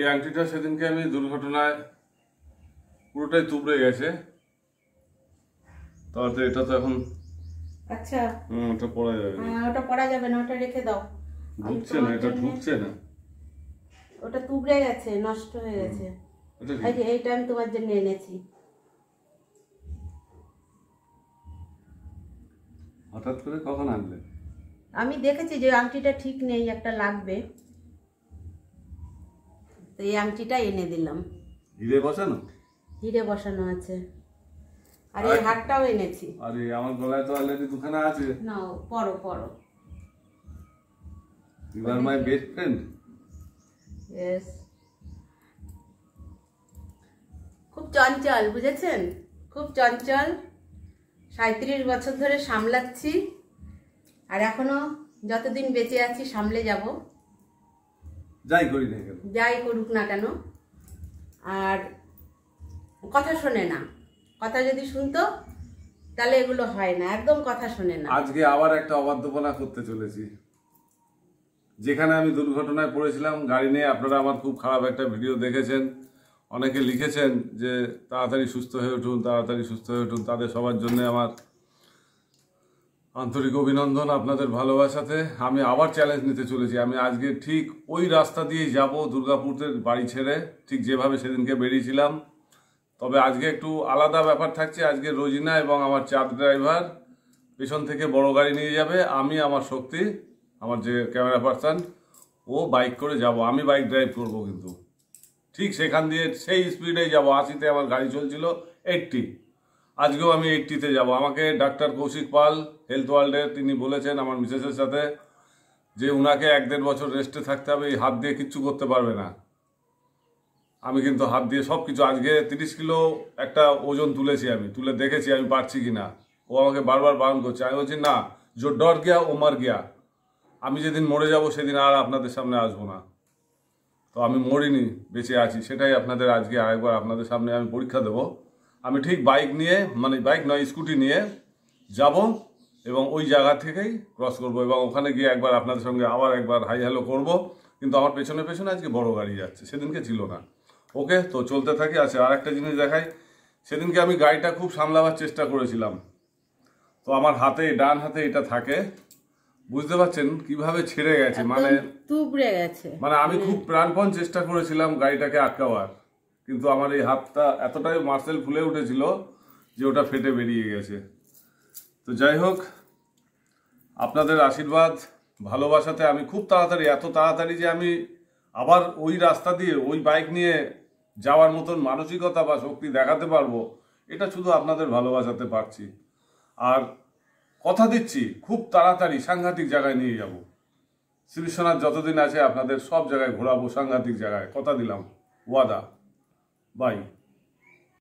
এই আংটিটা সেদিনকে আমি দুর্ঘটনায় পুরোটাই তুবড়ে গেছে, তাহলে এটা তো এখন আচ্ছা ওটা পড়া যাবে না। ওটা পড়া যাবে না, ওটা রেখে দাও। ঢুকছে না, এটা ঢুকছে না, ওটা তুবড়ে গেছে, নষ্ট হয়ে গেছে। এই যে এইটা আমি তোমার জন্য এনেছি। হঠাৎ করে কখন আনলে? আমি দেখেছি যে আংটিটা ঠিক নেই, একটা লাগবে, তো এই আংটিটা এনে দিলাম। হিরে বসানো? হিরে বসানো আছে। আর এই হারটাও এনেছি। আরে আমার গলায় তো অলরেডি দুখানা আছে। নাও পরো পরো। You are my best friend. Yes. খুব চঞ্চল, বুঝেছেন? খুব চঞ্চল। 37 বছর ধরে সামলাচ্ছি, আর এখনো যতদিন বেঁচে আছি সামলে যাব, যাই করি না কেন, যাই করুক না কেন। আর কথা শোনে না, কথা যদি শুনতো তাহলে এগুলো হয় না, একদম কথা শোনে না। আজকে আবার একটা অবাধ্যপনা করতে চলেছি। যেখানে আমি দুর্ঘটনায় পড়েছিলাম গাড়ি নিয়ে, আপনারা আমার খুব খারাপ একটা ভিডিও দেখেছেন, অনেকে লিখেছেন যে তাড়াতাড়ি সুস্থ হয়ে উঠুন, তাড়াতাড়ি সুস্থ হয়ে উঠুন। তাদের সবার জন্য আমার আন্তরিক অভিনন্দন। আপনাদের ভালোবাসাতে আমি আবার চ্যালেঞ্জ নিতে চলেছি। আমি আজকে ঠিক ওই রাস্তা দিয়েই যাব, দুর্গাপুরের বাড়ি ছেড়ে, ঠিক যেভাবে সেদিনকে বেরিয়েছিলাম। তবে আজকে একটু আলাদা ব্যাপার থাকছে। আজকে রোজিনা এবং আমার চাঁদ ড্রাইভার পেছন থেকে বড় গাড়ি নিয়ে যাবে, আমি আমার শক্তি, আমার যে ক্যামেরা পার্সন, ও বাইক করে যাব, আমি বাইক ড্রাইভ করব। কিন্তু ঠিক সেখান দিয়ে সেই স্পিডেই যাব। 80-তে আমার গাড়ি চলছিল, 80, আজকেও আমি 80-তে যাব। আমাকে ডাক্তার কৌশিক পাল হেলথ ওয়ার্ল্ডের তিনি বলেছেন আমার মিসেসের সাথে যে উনাকে 1-1.5 বছর রেস্টে থাকতে হবে, এই হাত দিয়ে কিচ্ছু করতে পারবে না। আমি কিন্তু হাত দিয়ে সব কিছু, আজকে 30 কিলো একটা ওজন তুলেছি, আমি তুলে দেখেছি আমি পারছি কি না। ও আমাকে বারবার বারণ করছে, আমি বলছি না, জো ডর গিয়া ও মার গিয়া। আমি যেদিন মরে যাব সেদিন আর আপনাদের সামনে আসবো না। তো আমি মরিনি, বেঁচে আছি, সেটাই আপনাদের আজকে আরেকবার আপনাদের সামনে আমি পরীক্ষা দেব। আমি ঠিক বাইক নিয়ে, মানে বাইক নয় স্কুটি নিয়ে যাব এবং ওই জায়গা থেকেই ক্রস করব এবং ওখানে গিয়ে একবার আপনাদের সঙ্গে আবার একবার হাই হ্যালো করব। কিন্তু আমার পেছনে পেছনে আজকে বড় গাড়ি যাচ্ছে, সেদিনকে ছিল না। ওকে, তো চলতে থাকি। আচ্ছা, আর একটা জিনিস দেখাই, সেদিনকে আমি গাড়িটা খুব সামলাবার চেষ্টা করেছিলাম। তো আমার হাতে, ডান হাতে এটা থাকে, বুঝতে পারছেন কিভাবে ছেড়ে গেছে, মানে তুবড়ে গেছে। মানে আমি খুব প্রাণপণ চেষ্টা করেছিলাম গাড়িটাকে আটকাবার, কিন্তু আমার এই হাতটা এতটাই মার্সেল ফুলে উঠেছিল যে ওটা ফেটে বেরিয়ে গেছে। তো যাই হোক, আপনাদের আশীর্বাদ ভালোবাসাতে আমি খুব তাড়াতাড়ি, এত তাড়াতাড়ি যে আমি আবার ওই রাস্তা দিয়ে ওই বাইক নিয়ে যাওয়ার মতন মানসিকতা বা শক্তি দেখাতে পারবো, এটা শুধু আপনাদের ভালোবাসাতে পারছি। আর কথা দিচ্ছি খুব তাড়াতাড়ি সাংঘাতিক জায়গায় নিয়ে যাব। শ্রী বিশ্বনাথ যতদিন আছে আপনাদের সব জায়গায় ঘোরাবো, সাংঘাতিক জায়গায়, কথা দিলাম, ওয়াদা। বাই।